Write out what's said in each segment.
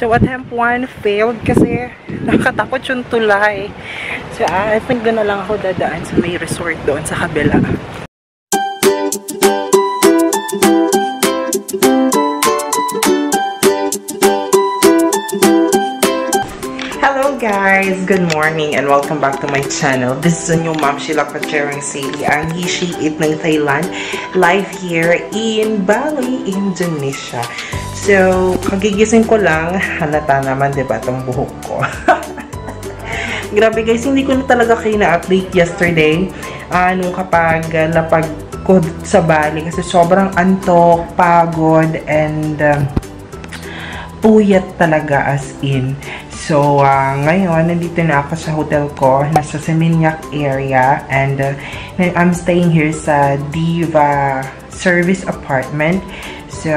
So, attempt 1 failed kasi nakatakot yung tulay. So, I think doon na lang ako dadaan sa may resort doon sa kabila. Hello guys! Good morning and welcome back to my channel. This is a new mom, Sheila Pacherang Sadie, ang Hishi Eat ng Thailand, live here in Bali, Indonesia. So, kagigising ko lang, halata naman diba itong buhok ko. Grabe guys, hindi ko na talaga kayo na-update yesterday nung kapag lapag ko sa Bali kasi sobrang antok, pagod, and puyat talaga as in. So, ngayon, nandito na ako sa hotel ko, nasa Seminyak area, and I'm staying here sa Diva Service Apartment. So,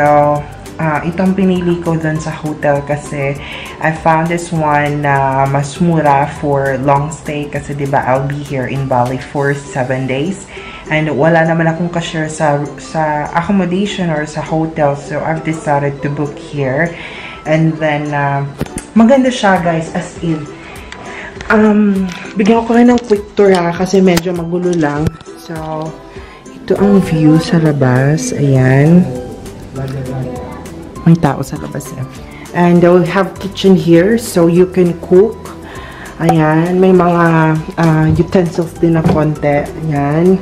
itong pinili ko dun sa hotel kasi I found this one na mas mura for long stay kasi diba I'll be here in Bali for 7 days. And wala naman akong ka-share sa accommodation or sa hotel, so I've decided to book here. And then, maganda siya guys, as in. Bigyan ko kayo ng quick tour kasi medyo magulo lang. So, ito ang view sa labas. Ayan. May tao sa labas eh. And we have kitchen here so you can cook. Ayan. May mga utensils din na konti. Ayan.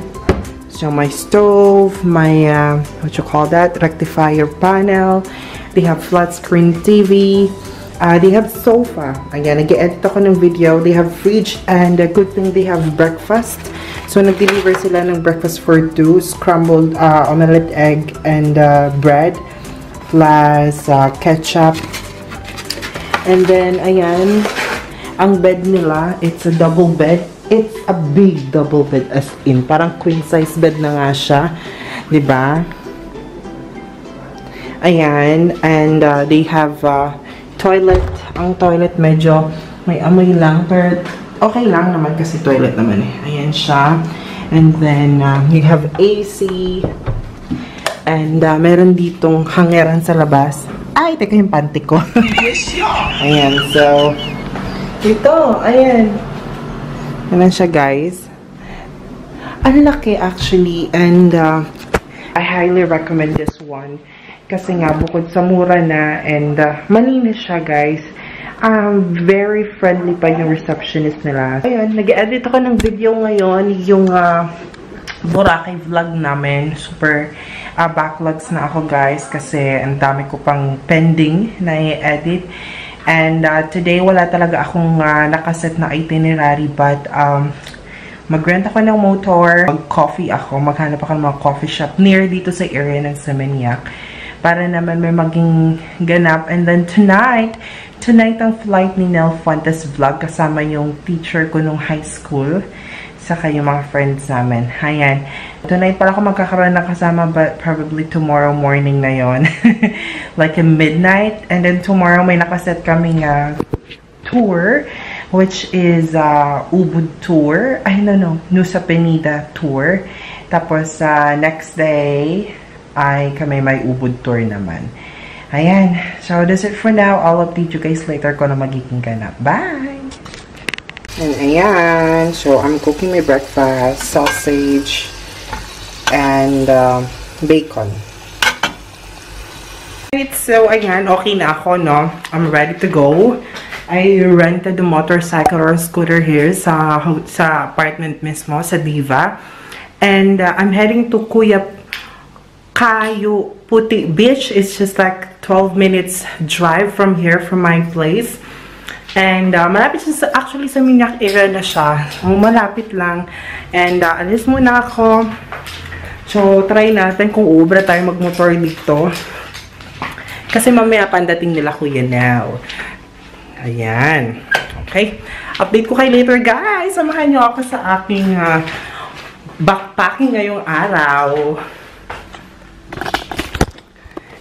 So, my stove, my, what you call that? Rectifier panel. They have flat screen TV. They have sofa. Ayan, nag-edit ako ng video. They have fridge and a good thing they have breakfast. So, nag-deliver sila ng breakfast for 2. Scrambled omelette egg and bread. Plus ketchup. And then, ayan, ang bed nila, it's a double bed. It's a big double bed as in. Parang queen size bed na nga siya. Diba? Ayan, and they have toilet. Ang toilet medyo may amoy lang, pero okay lang naman kasi toilet naman eh. Ayan siya. And then, you have AC. And meron ditong hangeran sa labas. Ay, teka yung panty ko. Ayan, so, ito, ayan. Ayan siya, guys. Ang laki actually, and I highly recommend this one. Kasi nga, bukod sa mura na, and malinis siya, guys. Very friendly pa yung receptionist nila. Ayun, nag-edit ako ng video ngayon, yung Boracay vlog namin. Super backlogs na ako, guys, kasi ang dami ko pang pending na i-edit. And today, wala talaga akong nakaset na itinerary, but mag-rent ako ng motor, mag-coffee ako, maghanap ako ng mga coffee shop near dito sa area ng Seminyak. Para naman may maging ganap. And then tonight ang flight ni Nel Fuentes vlog kasama yung teacher ko nung high school. Saka yung mga friends namin. Ayan. Tonight pala ako magkakaroon ng kasama, but probably tomorrow morning na yon. Like a midnight. And then tomorrow may nakaset kaming tour, which is Ubud tour. Ay, no. Nusa Penida tour. Tapos next day ay kami may Ubud tour naman. Ayan. So, that's it for now. I'll update you guys later kung ano magiging ganap. Bye! And ayan. So, I'm cooking my breakfast. Sausage and bacon. So, ayan. Okay na ako, no? I'm ready to go. I rented the motorcycle or scooter here sa apartment mismo, sa Diva. And I'm heading to Kayu Puti Beach. It's just like 12 minutes drive from here, from my place. And malapit siya actually sa Minyak area na siya. Malapit lang. And alis muna ako. So, try natin kung uubra tayo magmotor dito. Kasi mamaya pandating nila Kuya Nel. Ayan. Okay. Update ko kayo later, guys. Samahan nyo ako sa aking backpacking ngayong araw.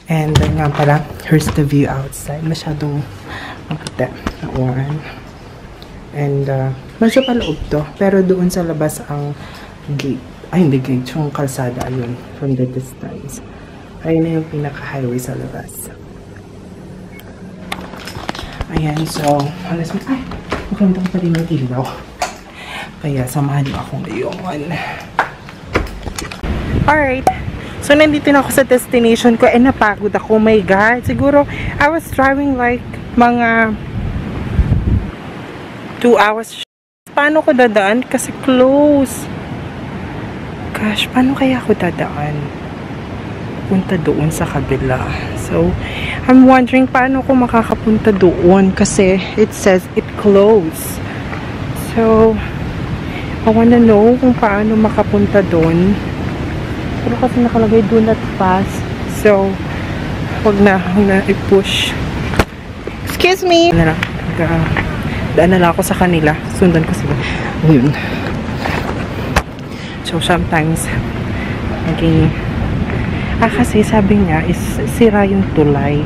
And then nga pala, here's the view outside. Masyadong makita na uwan. And medyo paloob to. Pero doon sa labas ang gate. Ay, hindi gate. Yung kalsada. Ayun. From the distance. Ayun na yung pinaka-highway sa labas. Ayan, so, alas mo, ay, maganda ko pa rin ng ilaw. Kaya, samahan niyo ako ngayon. Alright. So, nandito na ako sa destination ko and napagod ako. Oh my God. Siguro, I was driving like mga 2 hours. Paano ko dadaan? Kasi close. Gosh, paano kaya ako dadaan? Punta doon sa kabila. So, I'm wondering paano ko makakapunta doon kasi it says it closed. So, I wanna know kung paano makapunta doon. Pero kasi nakalagay do not pass. So, huwag na i-push. Excuse me! Daan na lang ako sa kanila. Sundan ko sila. Ayun. So, sometimes, naging kasi sabi niya is sira yung tulay.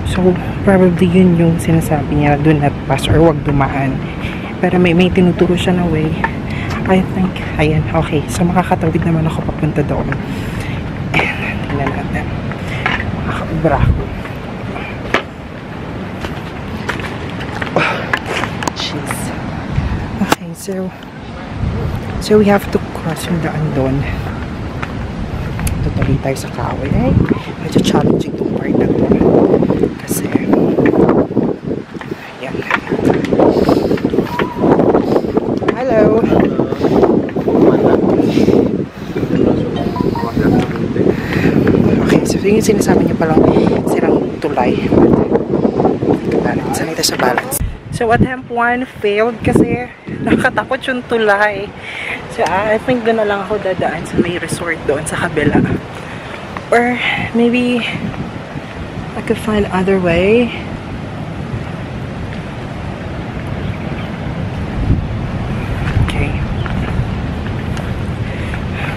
So, probably yun yung sinasabi niya, do not pass or wag dumaan. Pero may tinuturo siya na way. I think, ayan, okay. So, makakatawid naman ako papunta doon. Tingnan natin. Makakaubra ako. Oh, jeez. Okay, so we have to cross yung daan doon. Tutuloy tayo sa kahoy. Ay, medyo challenging itong part na to. Kasi, yan. Hello! Okay, so yung sinasabi niya palang sirang tulay. Sanay tayo sa balance. So, attempt 1 failed kasi nakatakot yung tulay. So, I think doon na lang ako dadaan sa may resort doon sa kabila. Or, maybe, I could find other way. Okay.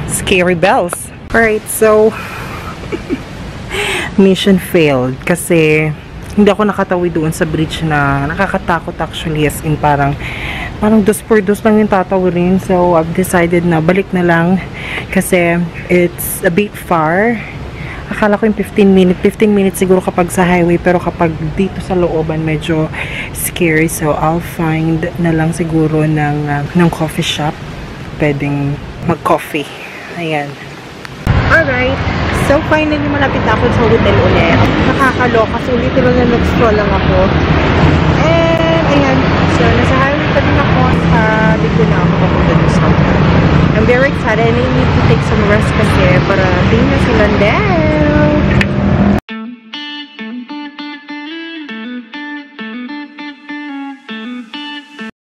Scary bells. Alright, so, mission failed kasi hindi ako nakatawid doon sa bridge na nakakatakot actually, as in parang 2 per 2 lang yung tatawirin. So, I've decided na balik na lang kasi it's a bit far. Akala ko yung 15 minutes siguro kapag sa highway, pero kapag dito sa looban medyo scary. So, I'll find na lang siguro ng coffee shop pwedeng mag-coffee. Ayan. Alright. So, finally, malapit na ako sa hotel ulit. Nakakaloka. So, literal na nag-scroll lang ako. And, ayan. So, nasa highway pa din ako. Dito na ako papunta sa hotel. I'm very excited. I need to take some rest kasi para tingnan sila din.